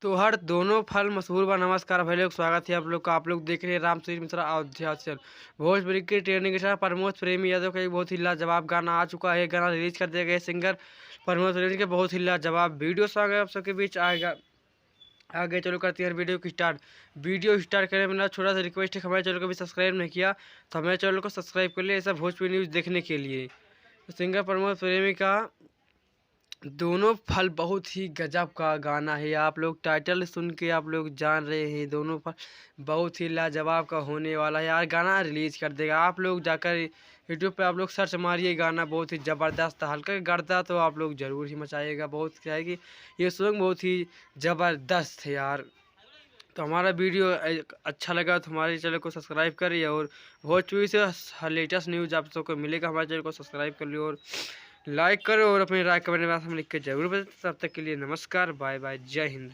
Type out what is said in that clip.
तो हर दोनों फल मशहूर बा। नमस्कार भाई लोग, स्वागत है आप लोग का। आप लोग देख रहे हैं राम सूर्य मिश्रा अयोध्या चैनल। भोजपुरी की ट्रेंडिंग स्टार प्रमोद प्रेमी यादव का एक बहुत ही लाजवाब गाना आ चुका है। गाना रिलीज कर दिया गया सिंगर प्रमोद प्रेमी के बहुत ही लाजवाब वीडियो सॉन्ग है, आप सबके बीच आएगा। आगे चलो करते हैं वीडियो की स्टार्ट। वीडियो स्टार्ट करने में मेरा छोटा सा रिक्वेस्ट है, हमारे चैनल को भी सब्सक्राइब नहीं किया तो हमारे चैनल को सब्सक्राइब कर लिए ऐसा भोजपुरी न्यूज़ देखने के लिए। तो सिंगर प्रमोद प्रेमी का दोनों फल बहुत ही गजब का गाना है। आप लोग टाइटल सुन के आप लोग जान रहे हैं दोनों फल बहुत ही लाजवाब का होने वाला है यार। गाना रिलीज कर देगा, आप लोग जाकर यूट्यूब पे आप लोग सर्च मारिए। गाना बहुत ही ज़बरदस्त हल्का गर्दा तो आप लोग ज़रूर ही मचाएगा। बहुत क्या है कि ये सॉन्ग बहुत ही ज़बरदस्त है यार। तो हमारा वीडियो अच्छा लगा तो हमारे चैनल को सब्सक्राइब करिए और भोजपुरी से लेटेस्ट न्यूज़ आप सबको मिलेगा। हमारे चैनल को सब्सक्राइब कर लियो और लाइक करो और अपनी राय कमेंट में हम लिख के जरूर बताएं। तब तक के लिए नमस्कार, बाय बाय, जय हिंद।